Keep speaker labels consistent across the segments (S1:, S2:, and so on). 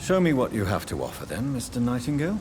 S1: Show me what you have to offer then, Mr. Nightingale.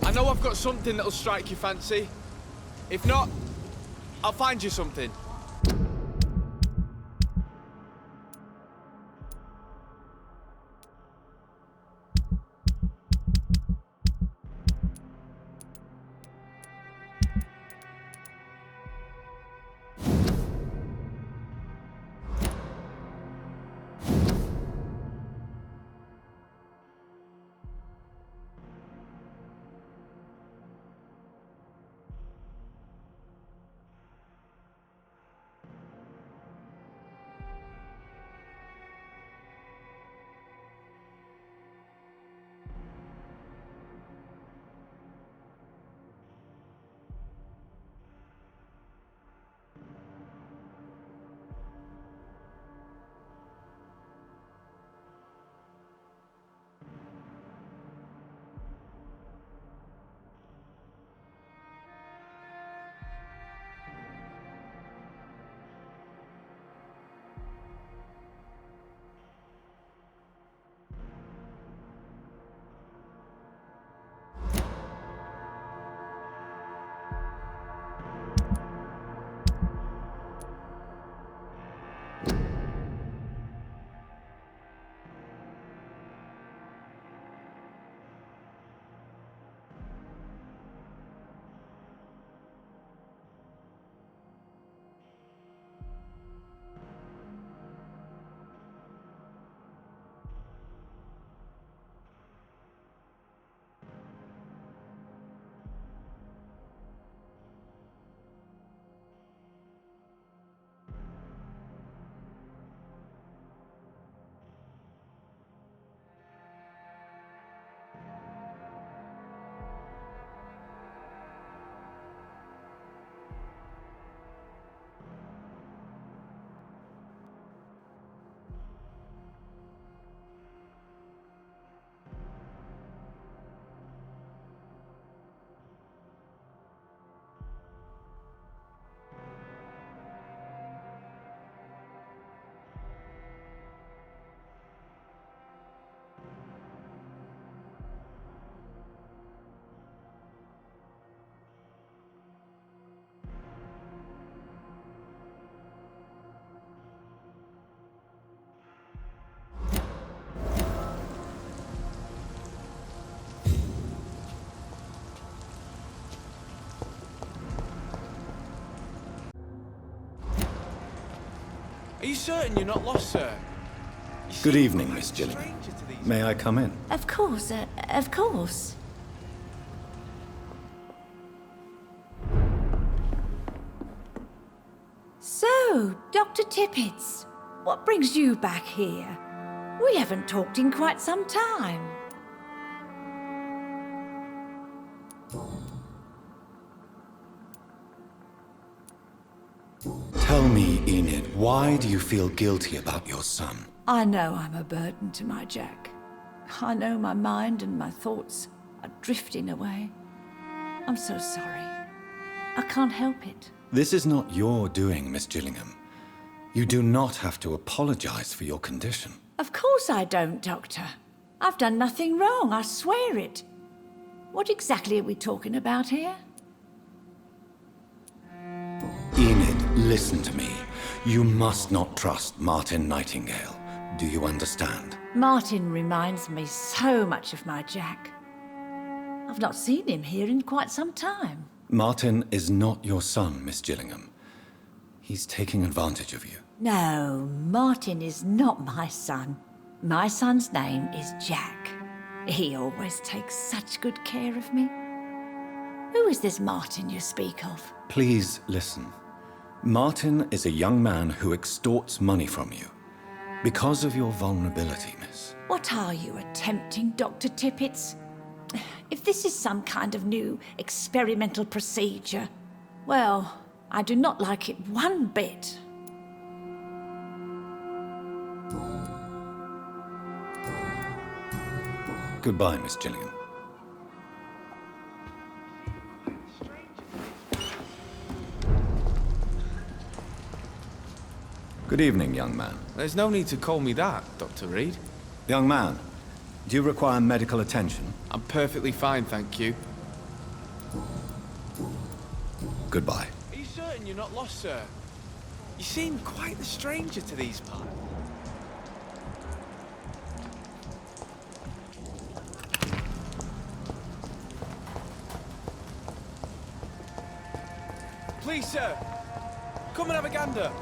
S2: I know I've got something that'll strike your fancy. If not, I'll find you something. Are you certain you're not lost, sir?
S1: Good evening, Miss Gillingham. May I come in?
S3: Of course, of course. So, Dr. Tippets, what brings you back here? We haven't talked in quite some time.
S1: Tell me, Enid, why do you feel guilty about your son?
S3: I know I'm a burden to my Jack. I know my mind and my thoughts are drifting away. I'm so sorry. I can't help it.
S1: This is not your doing, Miss Gillingham. You do not have to apologize for your condition.
S3: Of course I don't, Doctor. I've done nothing wrong, I swear it. What exactly are we talking about here?
S1: Enid, listen to me. You must not trust Martin Nightingale. Do you understand?
S3: Martin reminds me so much of my Jack. I've not seen him here in quite some time.
S1: Martin is not your son, Miss Gillingham. He's taking advantage of you.
S3: No, Martin is not my son. My son's name is Jack. He always takes such good care of me. Who is this Martin you speak of?
S1: Please listen. Martin is a young man who extorts money from you. Because of your vulnerability, miss.
S3: What are you attempting, Dr. Tippets? If this is some kind of new experimental procedure, well, I do not like it one bit.
S1: Goodbye, Miss Gilligan. Good evening, young man.
S2: There's no need to call me that, Dr. Reed.
S1: Young man, do you require medical attention?
S2: I'm perfectly fine, thank you.
S1: Goodbye.
S2: Are you certain you're not lost, sir? You seem quite the stranger to these parts. Please, sir, come and have a gander.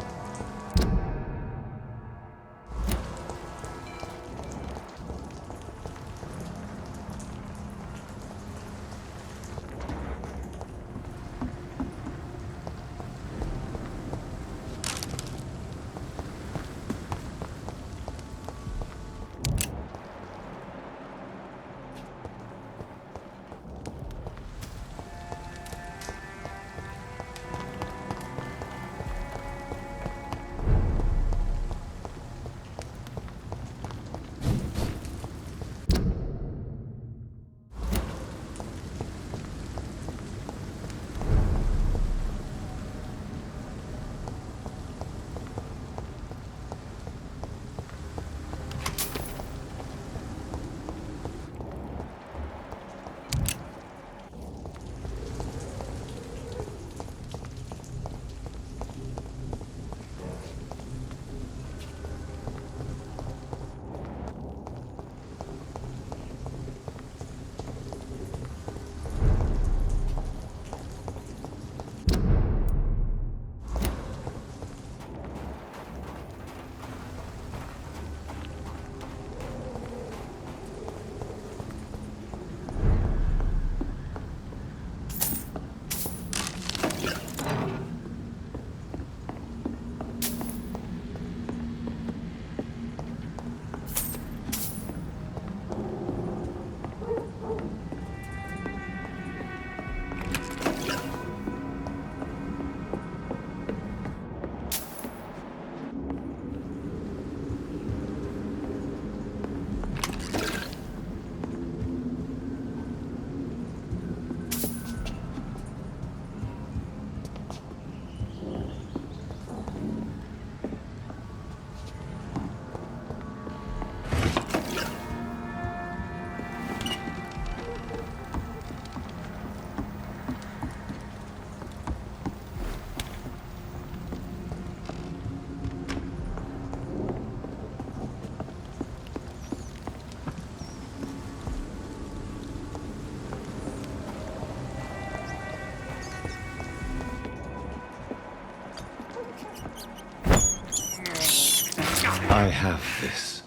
S1: I have this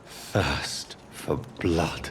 S1: thirst for blood.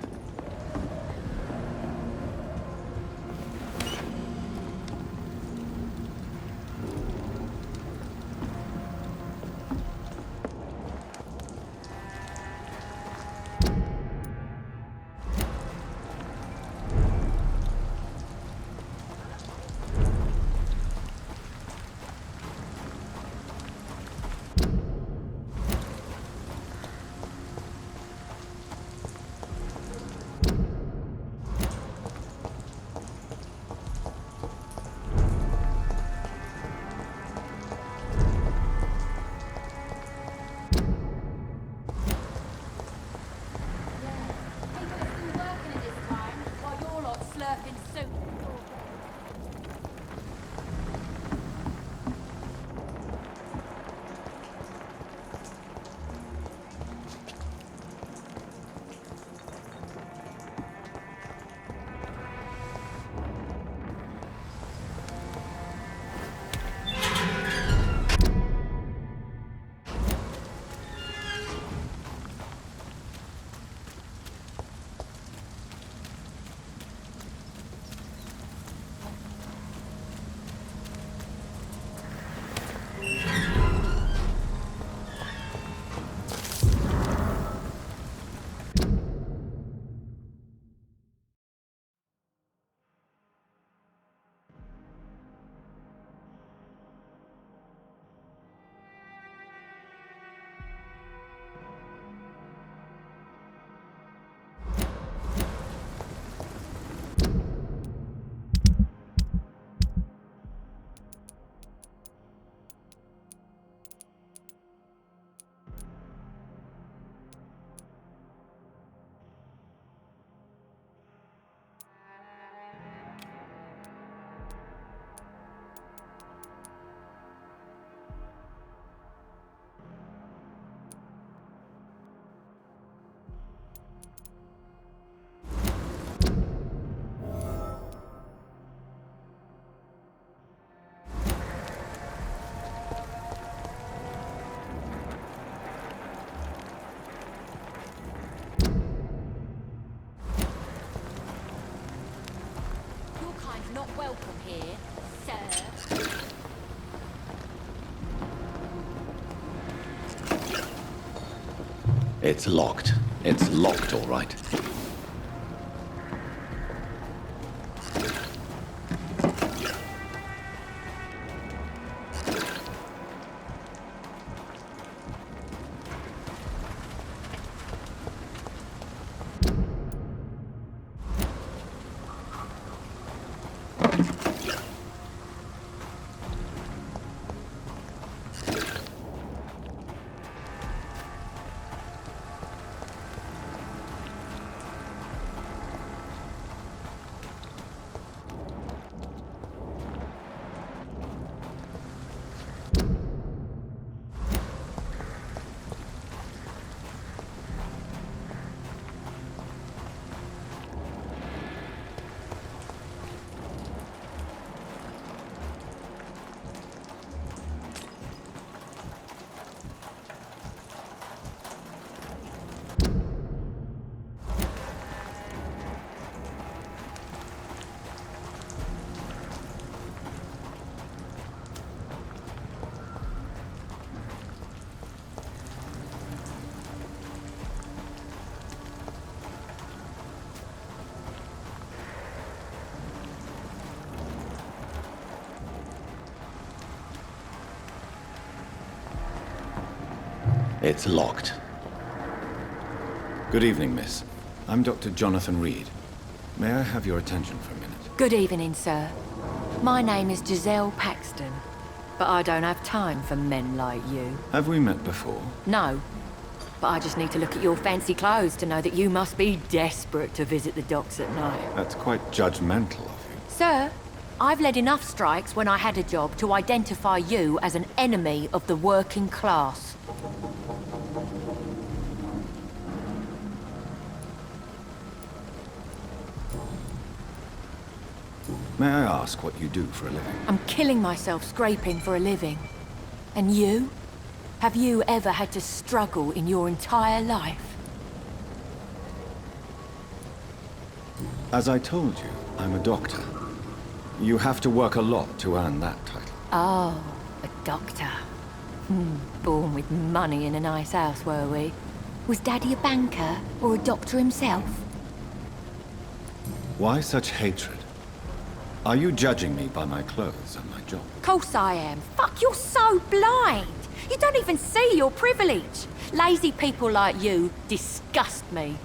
S1: It's locked. It's locked, all right. It's locked. Good evening, miss. I'm Dr. Jonathan Reed. May I have your attention for a minute?
S4: Good evening, sir. My name is Giselle Paxton, but I don't have time for men like you.
S1: Have we met before?
S4: No, but I just need to look at your fancy clothes to know that you must be desperate to visit the docks at night.
S1: That's quite judgmental of you.
S4: Sir, I've led enough strikes when I had a job to identify you as an enemy of the working class.
S1: May I ask what you do for a living?
S4: I'm killing myself scraping for a living. And you? Have you ever had to struggle in your entire life?
S1: As I told you, I'm a doctor. You have to work a lot to earn that title.
S4: Oh, a doctor. Born with money in a nice house, were we? Was Daddy a banker or a doctor himself?
S1: Why such hatred? Are you judging me by my clothes and my job?
S4: Course I am. Fuck, you're so blind. You don't even see your privilege. Lazy people like you disgust me.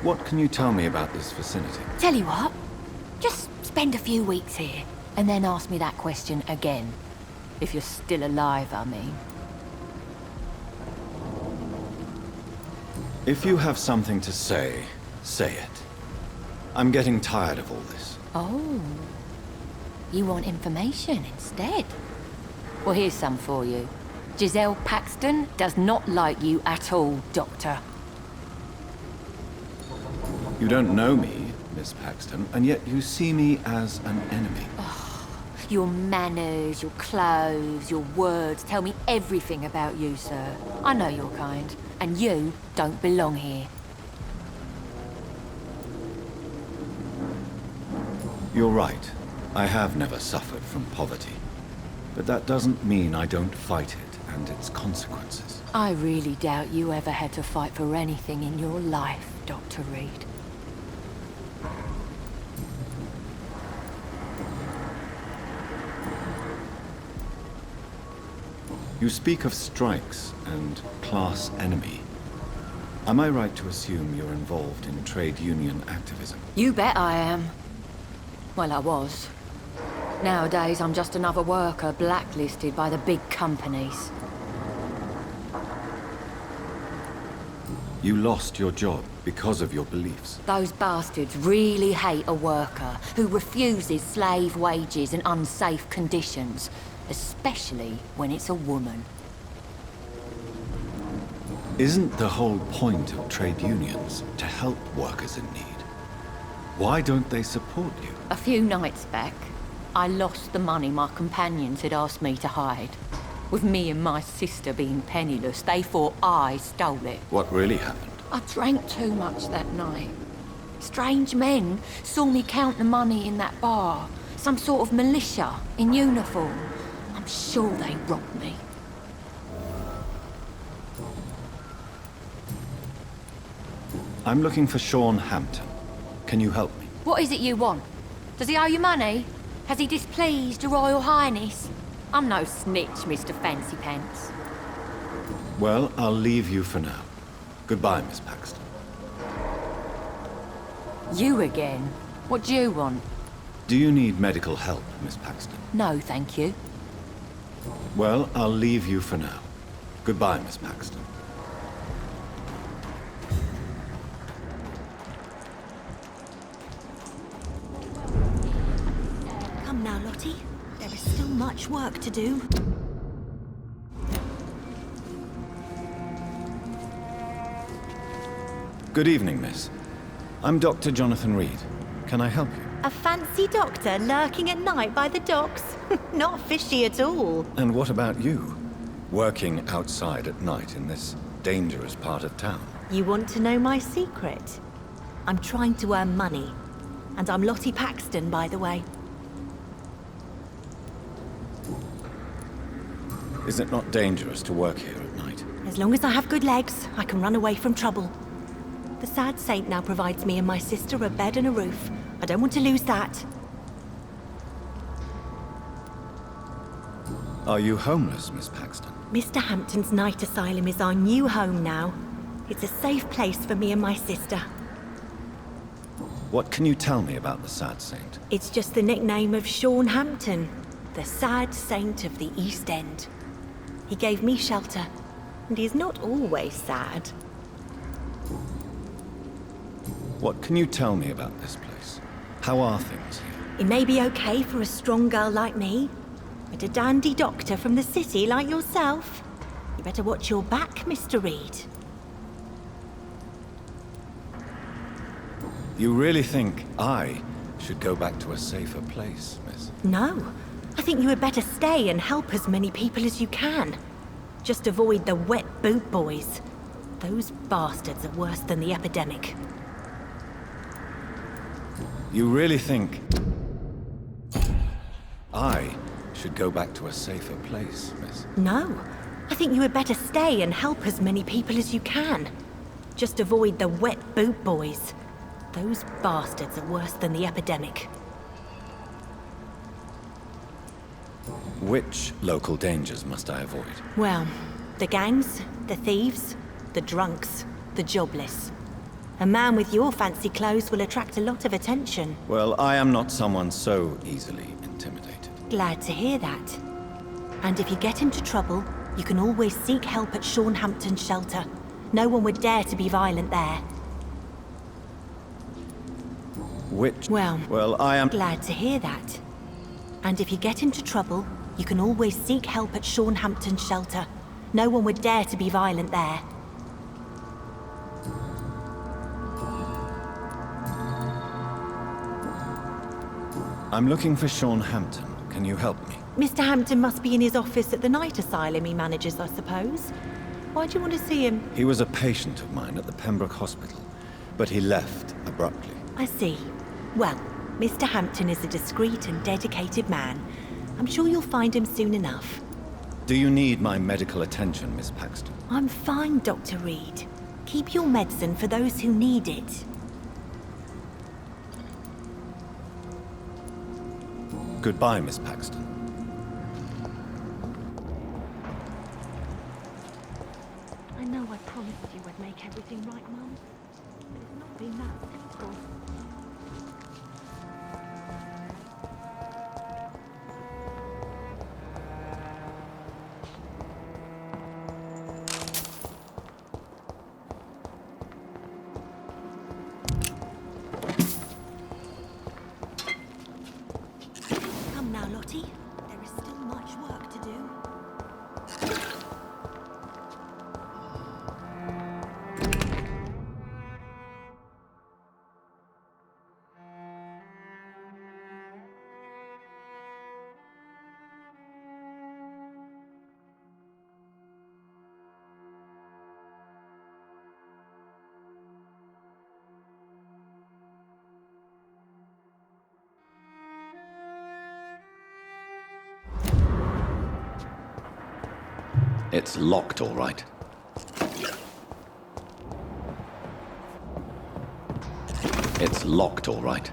S1: What can you tell me about this vicinity?
S4: Tell you what, just spend a few weeks here, and then ask me that question again. If you're still alive, I mean.
S1: If you have something to say, say it. I'm getting tired of all this.
S4: Oh. You want information instead? Well, here's some for you. Giselle Paxton does not like you at all, Doctor.
S1: You don't know me, Miss Paxton, and yet you see me as an enemy.
S4: Your manners, your clothes, your words tell me everything about you, sir. I know your kind, and you don't belong here.
S1: You're right. I have never suffered from poverty. But that doesn't mean I don't fight it and its consequences.
S4: I really doubt you ever had to fight for anything in your life, Dr. Reed.
S1: You speak of strikes and class enemy. Am I right to assume you're involved in trade union activism?
S4: You bet I am. Well, I was. Nowadays, I'm just another worker blacklisted by the big companies.
S1: You lost your job because of your beliefs.
S4: Those bastards really hate a worker who refuses slave wages and unsafe conditions, especially when it's a woman.
S1: Isn't the whole point of trade unions to help workers in need? Why don't they support you?
S4: A few nights back, I lost the money my companions had asked me to hide. With me and my sister being penniless, they thought I stole it.
S1: What really happened?
S4: I drank too much that night. Strange men saw me count the money in that bar, Some sort of militia in uniform. I'm sure they robbed me.
S1: I'm looking for Sean Hampton. Can you help me?
S4: What is it you want? Does he owe you money? Has he displeased your Royal Highness? I'm no snitch, Mr. Fancy Pants.
S1: Well, I'll leave you for now. Goodbye, Miss Paxton.
S4: You again? What do you want?
S1: Do you need medical help, Miss Paxton?
S4: No, thank you.
S1: Well, I'll leave you for now. Goodbye, Miss Paxton.
S5: Come now, Lottie. There is still much work to do.
S1: Good evening, miss. I'm Dr. Jonathan Reed. Can I help you?
S5: A fancy doctor lurking at night by the docks? Not fishy at all.
S1: And what about you? Working outside at night in this dangerous part of town?
S5: You want to know my secret? I'm trying to earn money. And I'm Lottie Paxton, by the way.
S1: Is it not dangerous to work here at night?
S5: As long as I have good legs, I can run away from trouble. The sad saint now provides me and my sister a bed and a roof. I don't want to lose that.
S1: Are you homeless, Miss Paxton?
S5: Mr. Hampton's night asylum is our new home now. It's a safe place for me and my sister.
S1: What can you tell me about the Sad Saint?
S5: It's just the nickname of Sean Hampton, the sad saint of the East End. He gave me shelter, and he's not always sad.
S1: What can you tell me about this place? How are things here?
S5: It may be okay for a strong girl like me, but a dandy doctor from the city like yourself, you better watch your back, Mr. Reed.
S1: You really think I should go back to a safer place, miss?
S5: No, I think you had better stay and help as many people as you can. Just avoid the wet boot boys. Those bastards are worse than the epidemic.
S1: You really think I should go back to a safer place, miss?
S5: No, I think you had better stay and help as many people as you can. Just avoid the wet boot boys. Those bastards are worse than the epidemic.
S1: Which local dangers must I avoid?
S5: Well, the gangs, the thieves, the drunks, the jobless. A man with your fancy clothes will attract a lot of attention.
S1: Well, I am not someone so easily intimidated.
S5: Glad to hear that. And if you get into trouble, you can always seek help at Sean Hampton's shelter. No one would dare to be violent there.
S1: Which?
S5: Well,
S1: I am
S5: glad to hear that. And if you get into trouble, you can always seek help at Sean Hampton's shelter. No one would dare to be violent there.
S1: I'm looking for Sean Hampton. Can you help me?
S5: Mr. Hampton must be in his office at the night asylum he manages, I suppose. Why do you want to see him?
S1: He was a patient of mine at the Pembroke Hospital, but he left abruptly.
S5: I see. Well, Mr. Hampton is a discreet and dedicated man. I'm sure you'll find him soon enough.
S1: Do you need my medical attention, Miss Paxton?
S5: I'm fine, Dr. Reed. Keep your medicine for those who need it.
S1: Goodbye, Miss Paxton.
S5: I know I promised you I'd make everything right, Mum. But it's not been that simple. Come now, Lottie. There is still much work to do.
S6: It's locked, all right. It's locked, all right.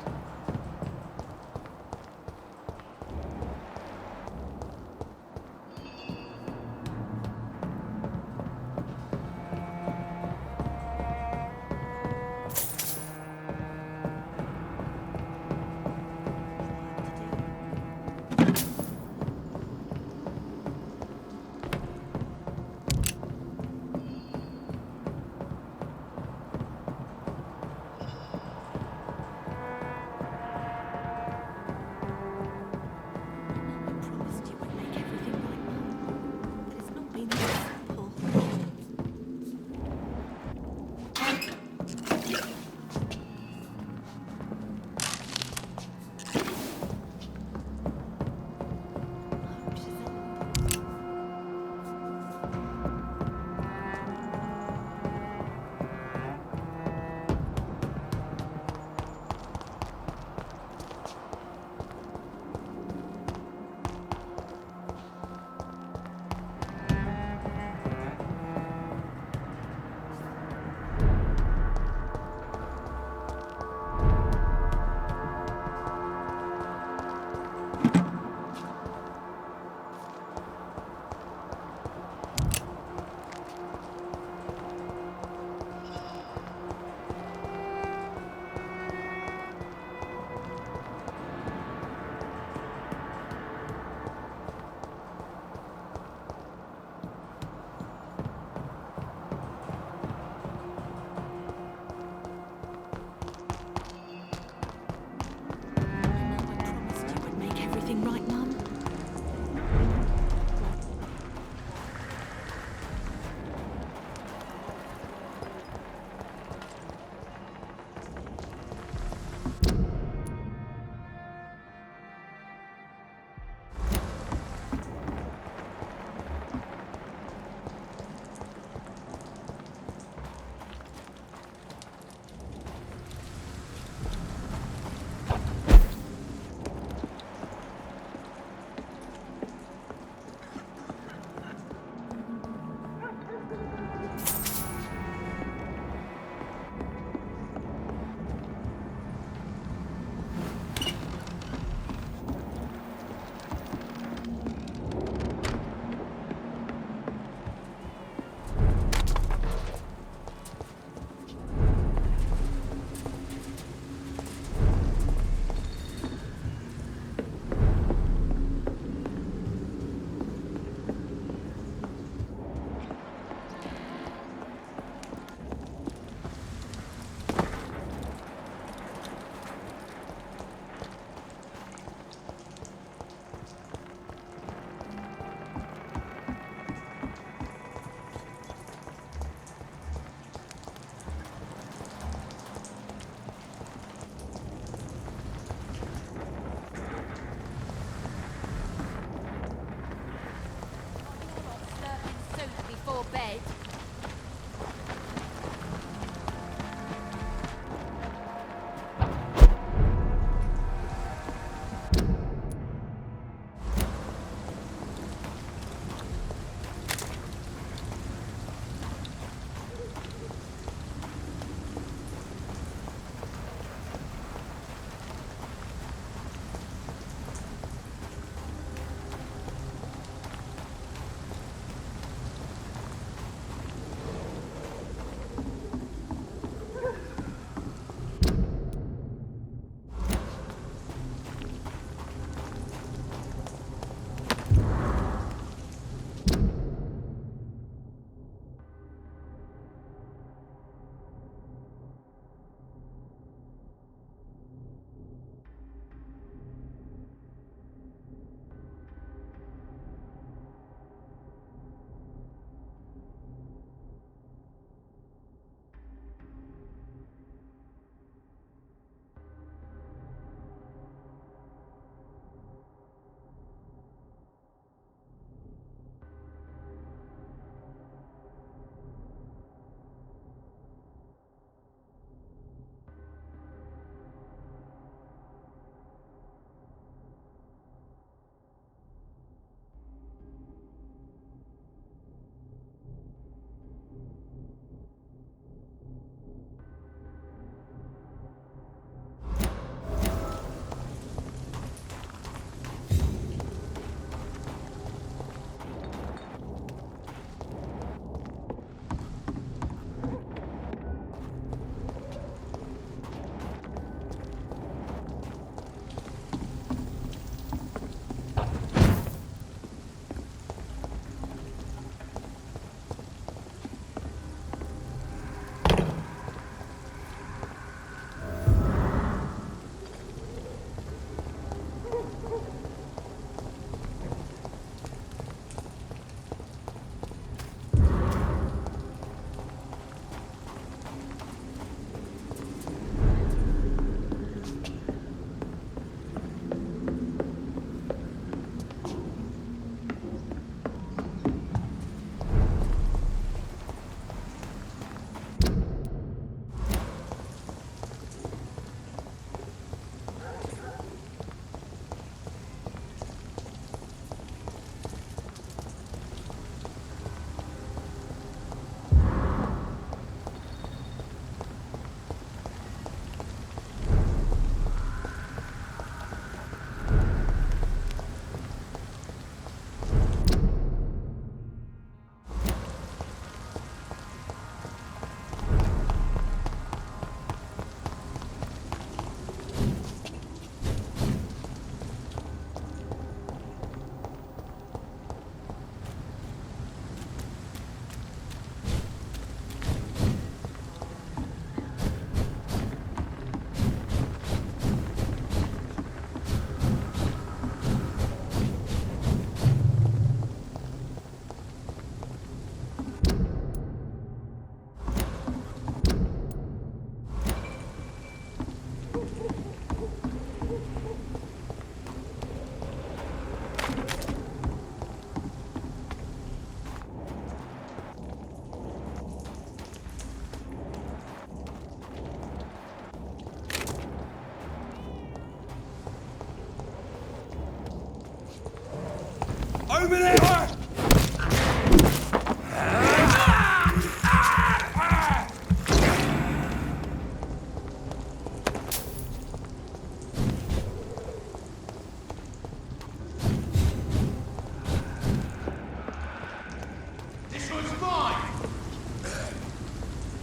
S2: Open it!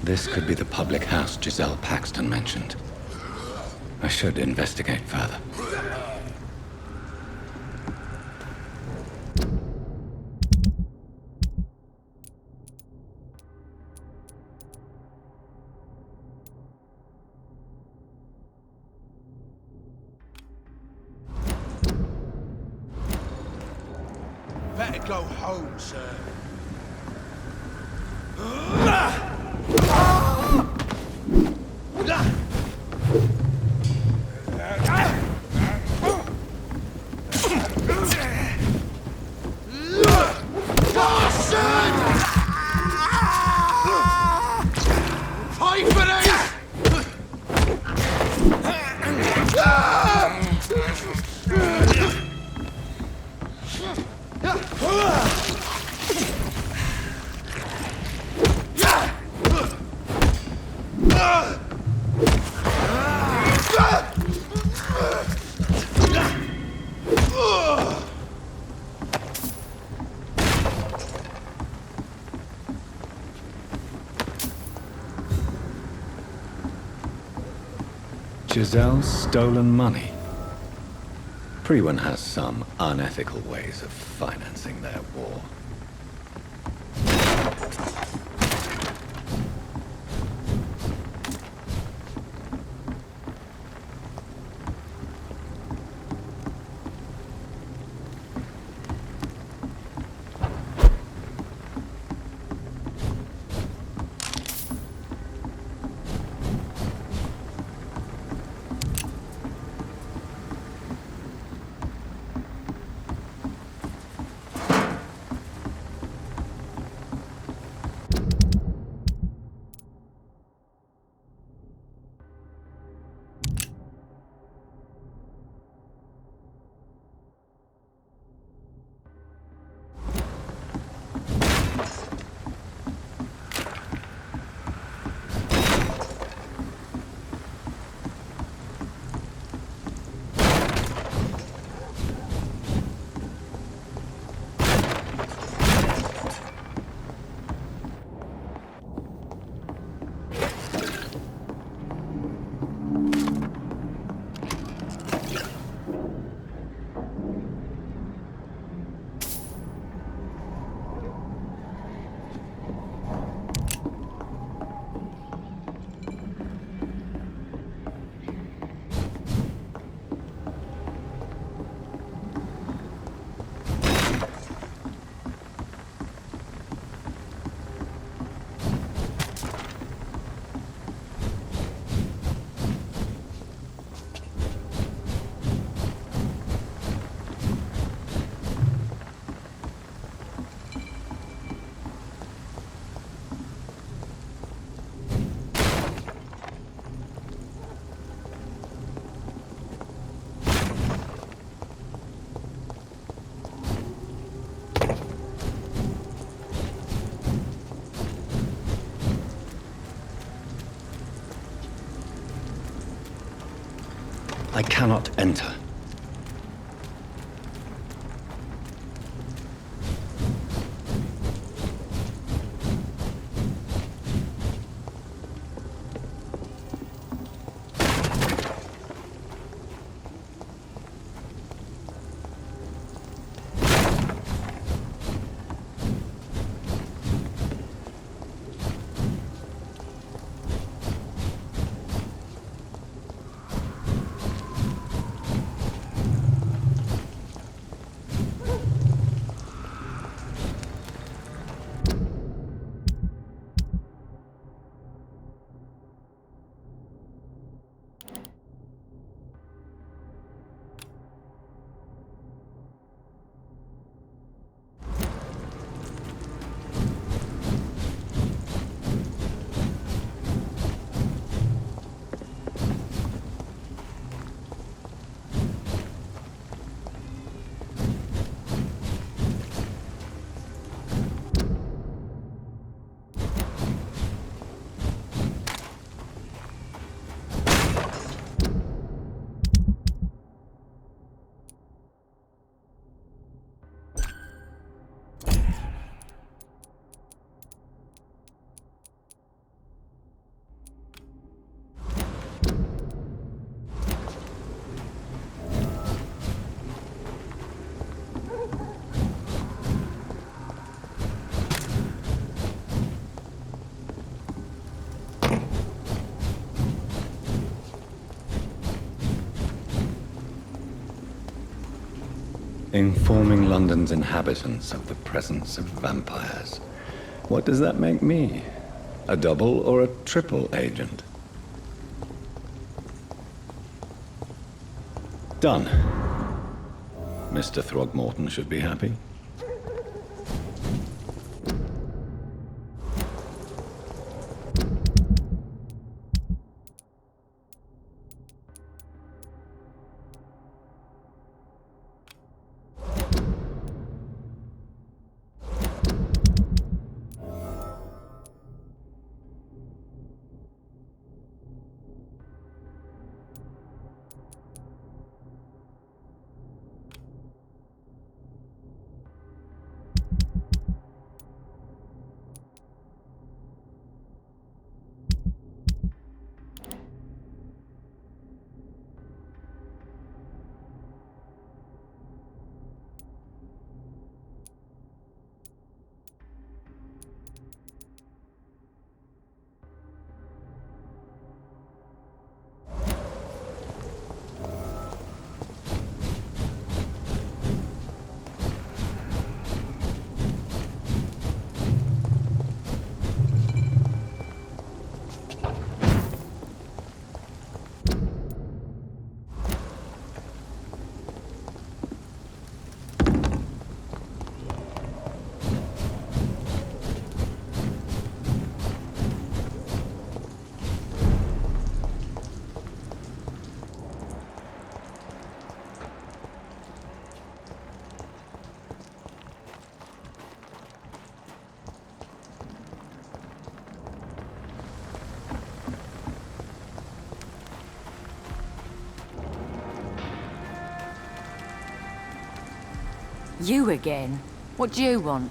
S6: This could be the public house Giselle Paxton mentioned. I should investigate further.
S2: Better go home, sir.
S6: Giselle's stolen money. Priwen has some unethical ways of financing their war. I cannot enter. Informing London's inhabitants of the presence of vampires. What does that make me? A double or a triple agent? Done. Mr. Throgmorton should be happy.
S4: You again? What do you want?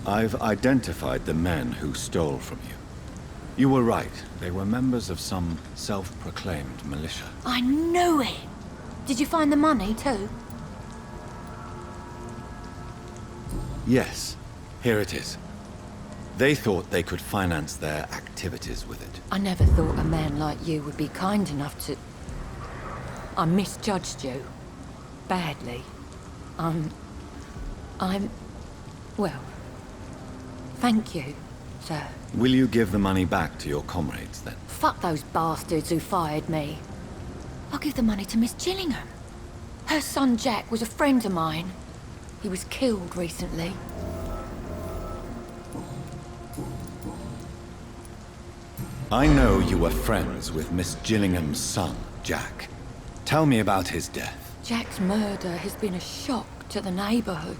S1: I've identified the men who stole from you. You were right. They were members of some self-proclaimed militia.
S4: I knew it! Did you find the money too?
S1: Yes, here it is. They thought they could finance their activities with it.
S4: I never thought a man like you would be kind enough to... I misjudged you. Badly. Well... Thank you, sir.
S1: Will you give the money back to your comrades, then?
S4: Fuck those bastards who fired me. I'll give the money to Miss Gillingham. Her son Jack was a friend of mine. He was killed recently.
S1: I know you were friends with Miss Gillingham's son, Jack. Tell me about his death.
S4: Jack's murder has been a shock to the neighborhood.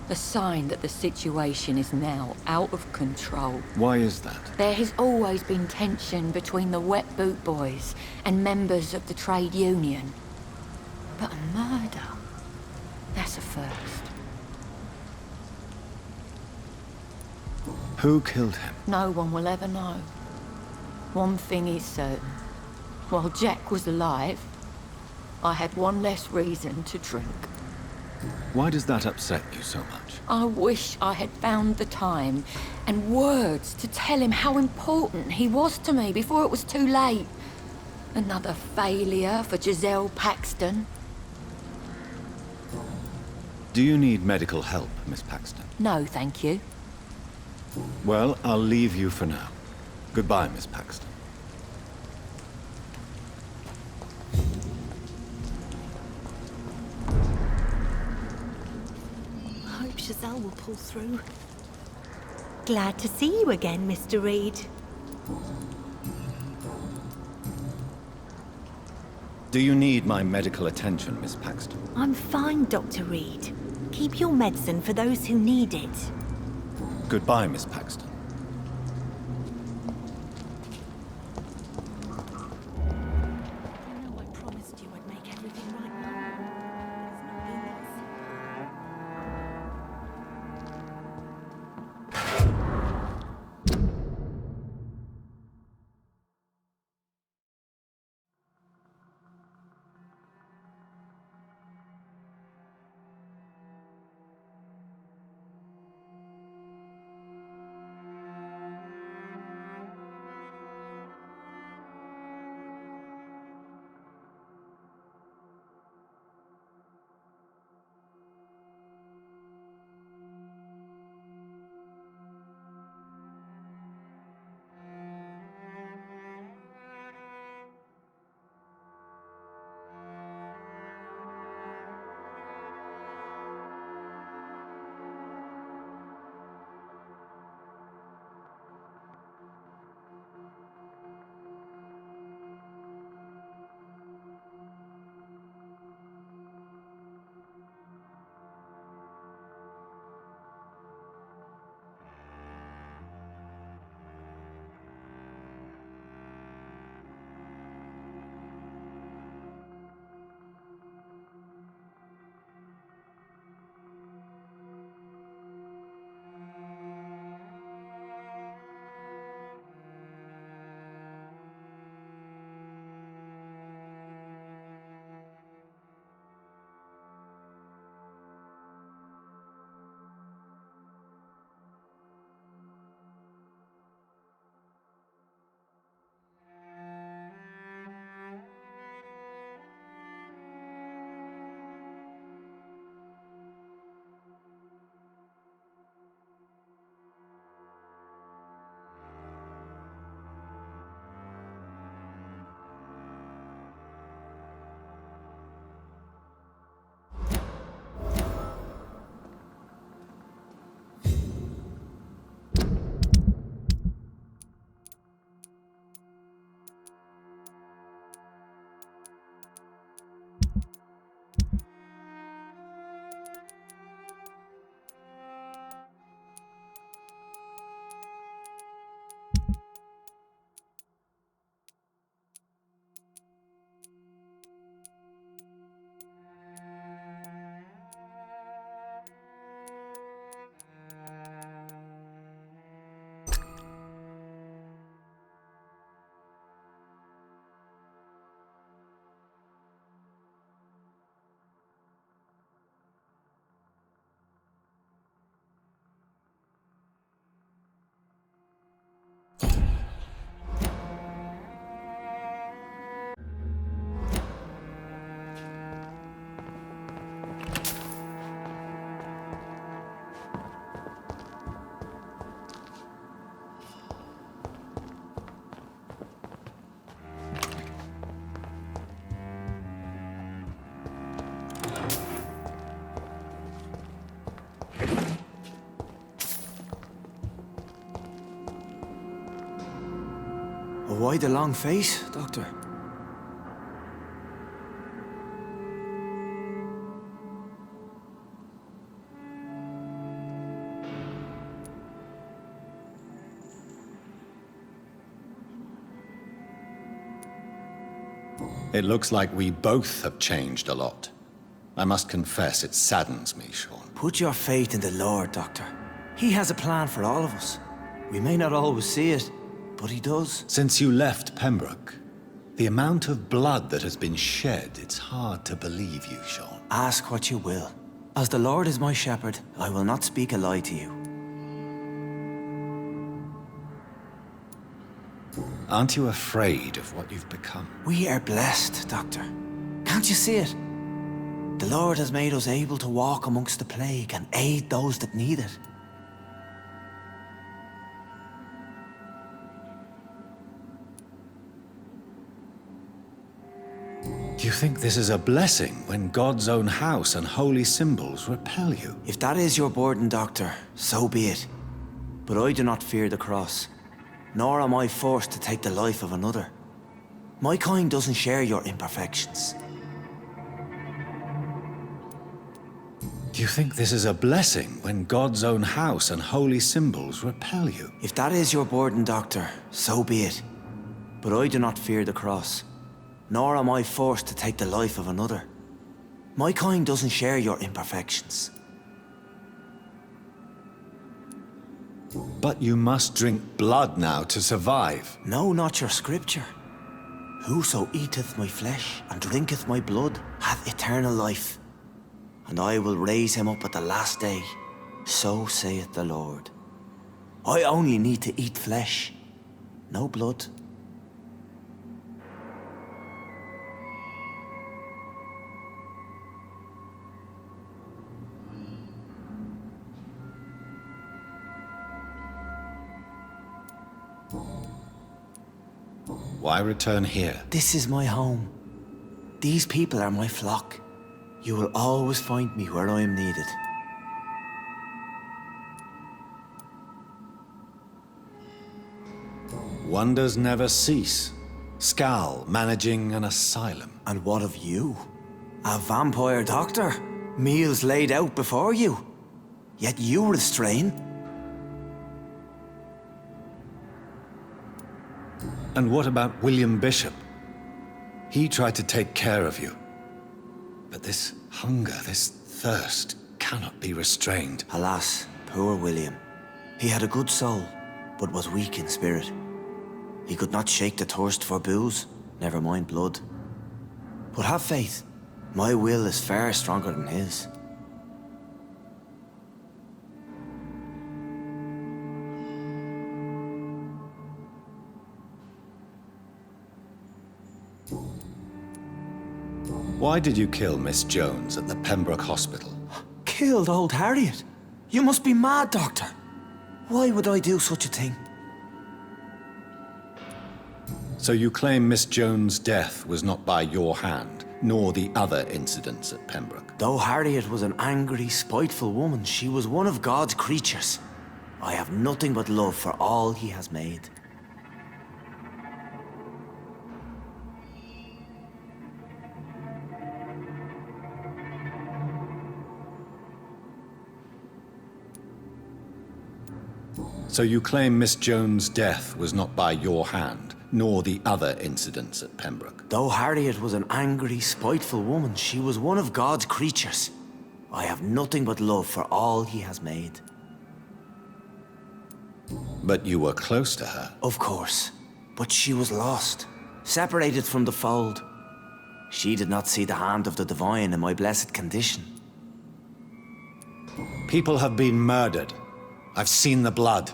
S4: A sign that the situation is now out of control.
S1: Why is that?
S4: There has always been tension between the Wet Boot Boys and members of the trade union. But a murder? That's a first.
S1: Who killed him?
S4: No one will ever know. One thing is certain. While Jack was alive, I had one less reason to drink.
S1: Why does that upset you so much?
S4: I wish I had found the time and words to tell him how important he was to me before it was too late. Another failure for Giselle Paxton.
S1: Do you need medical help, Miss Paxton?
S4: No, thank you.
S1: Well, I'll leave you for now. Goodbye, Miss Paxton.
S5: I hope Giselle will pull through. Glad to see you again, Mr. Reed.
S1: Do you need my medical attention, Miss Paxton?
S5: I'm fine, Dr. Reed. Keep your medicine for those who need it.
S1: Goodbye, Miss Paxton.
S5: I know I promised you I'd make everything right now. It's not been easy.
S7: But why the long face, Doctor?
S1: It looks like we both have changed a lot. I must confess, it saddens me, Sean.
S7: Put your faith in the Lord, Doctor. He has a plan for all of us. We may not always see it, but he does.
S1: Since you left Pembroke, the amount of blood that has been shed, it's hard to believe you, Sean.
S7: Ask what you will. As the Lord is my shepherd, I will not speak a lie to you.
S1: Aren't you afraid of what you've become?
S7: We are blessed, Doctor. Can't you see it? The Lord has made us able to walk amongst the plague and aid those that need it.
S1: Do you think this is a blessing when God's own house and holy symbols repel you?
S7: If that is your burden, Doctor, so be it. But I do not fear the cross, nor am I forced to take the life of another. My kind doesn't share your imperfections.
S1: Do you think this is a blessing when God's own house and holy symbols repel you?
S7: If that is your burden, Doctor, so be it. But I do not fear the cross, nor am I forced to take the life of another. My kind doesn't share your imperfections.
S1: But you must drink blood now to survive.
S7: No, not your scripture. Whoso eateth my flesh and drinketh my blood hath eternal life, and I will raise him up at the last day. So saith the Lord. I only need to eat flesh, no blood.
S1: Why return here?
S7: This is my home. These people are my flock. You will always find me where I am needed.
S1: Wonders never cease. Skal managing an asylum.
S7: And what of you? A vampire doctor? Meals laid out before you. Yet you restrain.
S1: And what about William Bishop? He tried to take care of you. But this hunger, this thirst, cannot be restrained.
S7: Alas, poor William. He had a good soul, but was weak in spirit. He could not shake the thirst for booze, never mind blood. But have faith. My will is far stronger than his.
S1: Why did you kill Miss Jones at the Pembroke Hospital?
S7: Killed old Harriet? You must be mad, Doctor. Why would I do such a thing?
S1: So you claim Miss Jones' death was not by your hand, nor the other incidents at Pembroke?
S7: Though Harriet was an angry, spiteful woman, she was one of God's creatures. I have nothing but love for all he has made.
S1: So you claim Miss Jones' death was not by your hand, nor the other incidents at Pembroke?
S7: Though Harriet was an angry, spiteful woman, she was one of God's creatures. I have nothing but love for all he has made.
S1: But you were close to her.
S7: Of course. But she was lost, separated from the fold. She did not see the hand of the divine in my blessed condition.
S1: People have been murdered. I've seen the blood.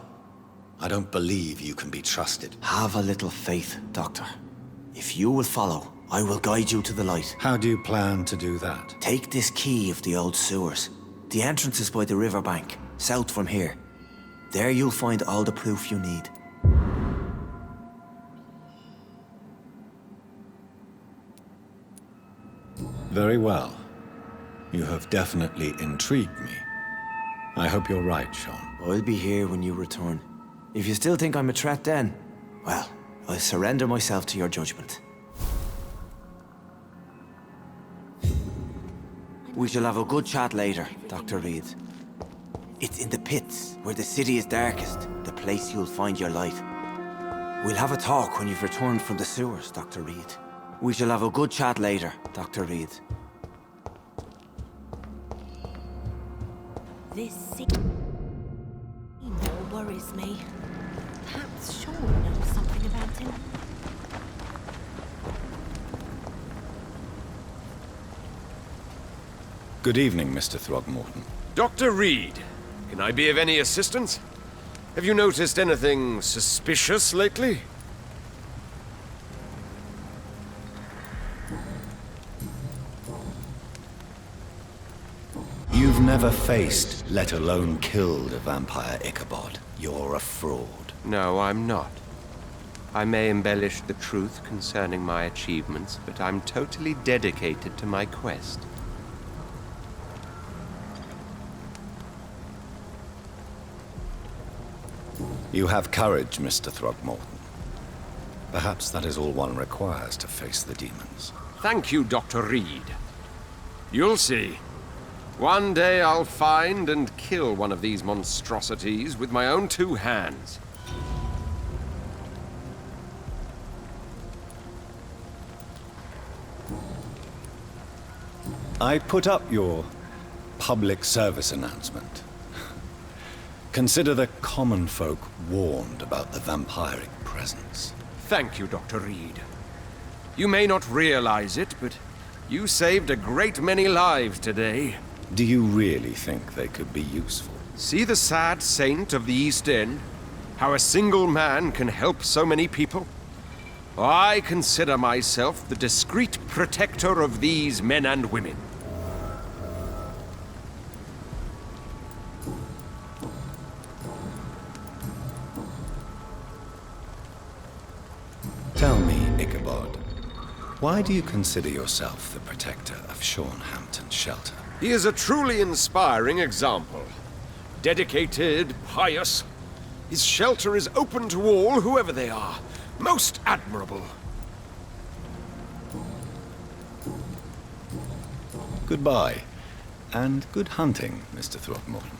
S1: I don't believe you can be trusted.
S7: Have a little faith, Doctor. If you will follow, I will guide you to the light.
S1: How do you plan to do that?
S7: Take this key of the old sewers. The entrance is by the riverbank, south from here. There you'll find all the proof you need.
S1: Very well. You have definitely intrigued me. I hope you're right, Sean.
S7: I'll be here when you return. If you still think I'm a threat then, well, I surrender myself to your judgment. We shall have a good chat later, Dr. Reed. It's in the pits, where the city is darkest, the place you'll find your light. We'll have a talk when you've returned from the sewers, Dr. Reed. We shall have a good chat later, Dr. Reed.
S5: This scene more worries me. Perhaps Sean knows something about him.
S1: Good evening, Mr. Throgmorton.
S8: Dr. Reed, can I be of any assistance? Have you noticed anything suspicious lately?
S1: You've never faced, let alone killed, a vampire, Ichabod. You're a fraud.
S8: No, I'm not. I may embellish the truth concerning my achievements, but I'm totally dedicated to my quest.
S1: You have courage, Mr. Throgmorton. Perhaps that is all one requires to face the demons.
S8: Thank you, Dr. Reed. You'll see. One day I'll find and kill one of these monstrosities with my own 2 hands.
S1: I put up your public service announcement. Consider the common folk warned about the vampiric presence.
S8: Thank you, Dr. Reed. You may not realize it, but you saved a great many lives today.
S1: Do you really think they could be useful?
S8: See the sad saint of the East End? How a single man can help so many people? I consider myself the discreet protector of these men and women.
S1: Tell me, Ichabod, why do you consider yourself the protector of Sean Hampton's shelter?
S8: He is a truly inspiring example. Dedicated, pious. His shelter is open to all, whoever they are. Most admirable.
S1: Goodbye, and good hunting, Mr. Throgmorton.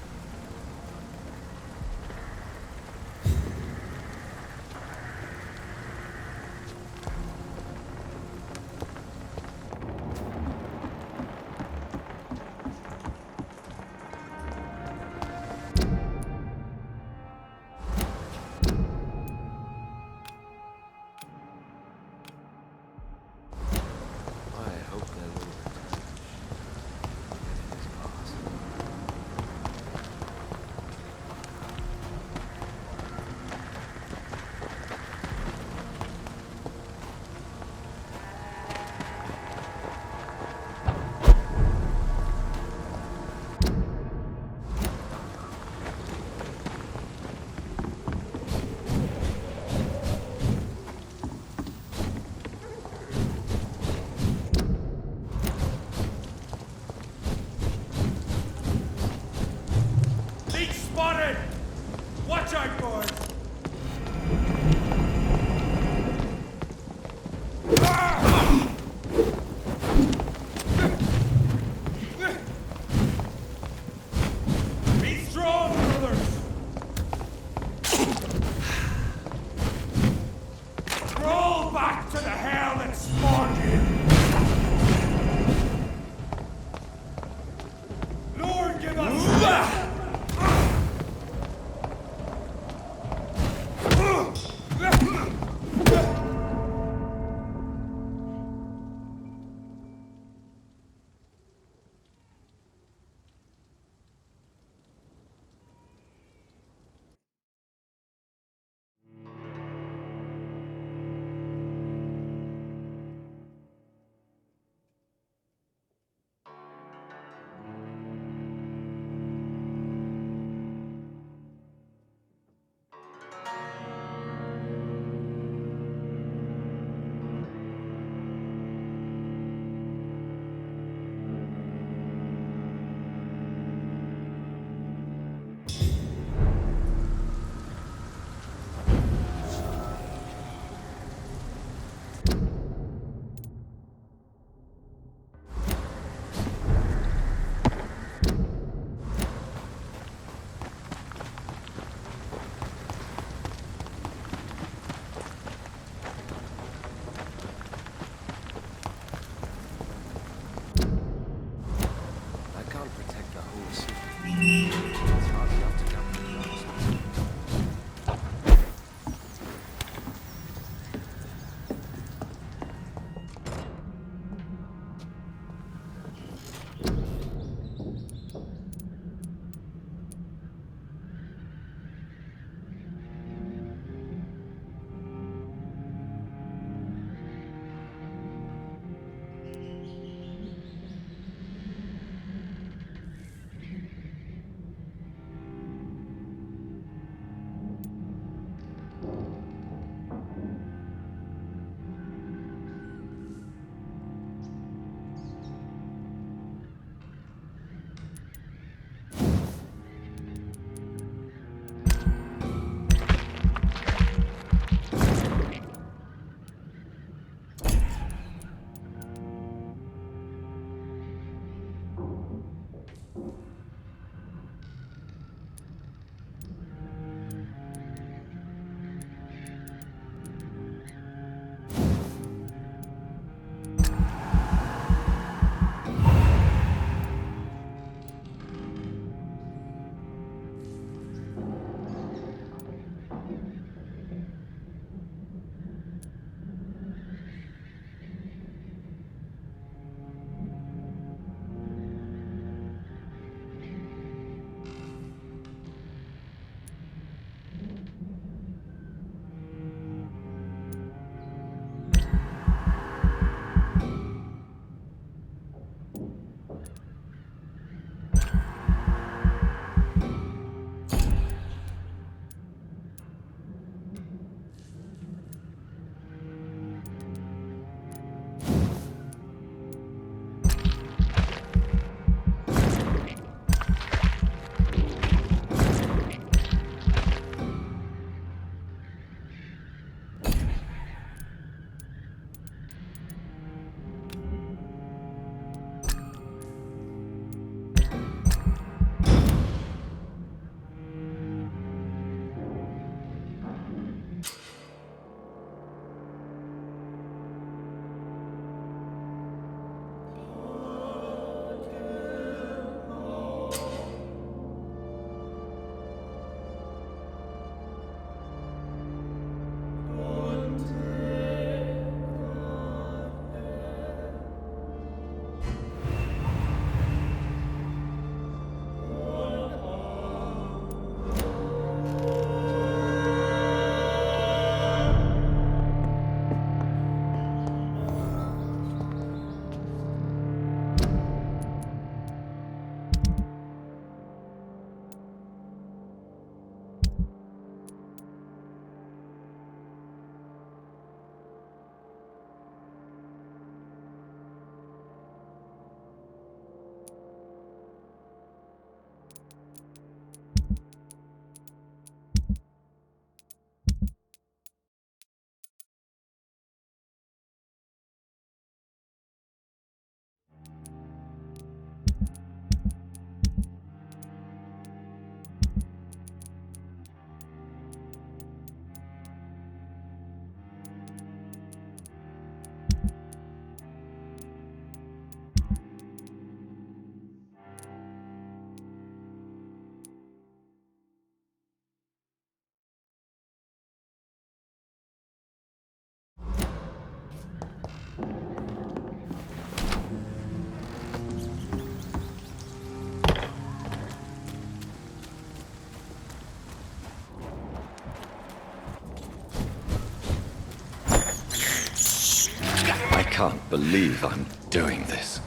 S6: can't believe I'm doing this.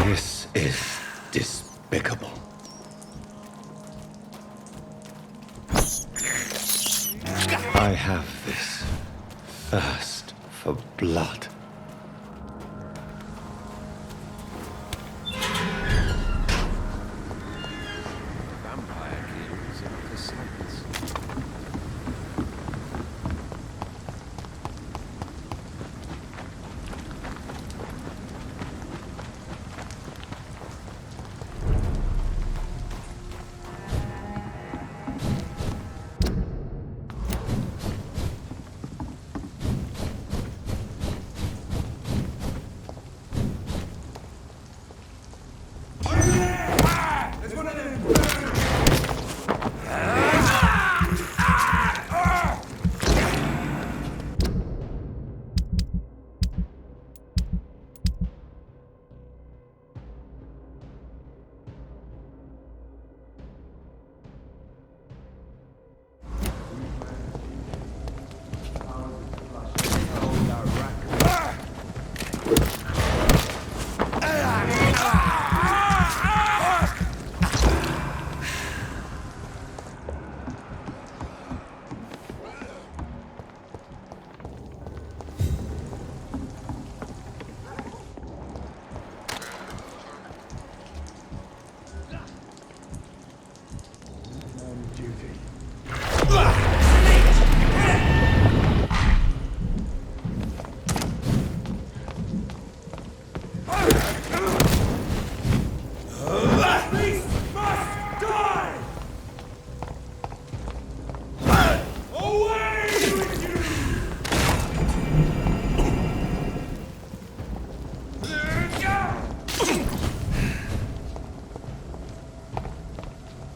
S6: This is despicable. I have this thirst for blood.
S8: Vampire kills and disciples.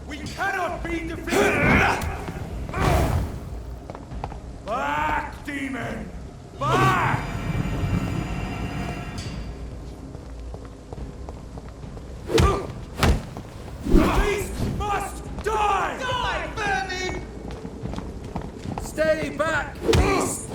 S9: We cannot be defeated! Back, demon! Back! The beast must die! Die, vermin! Stay back, beast!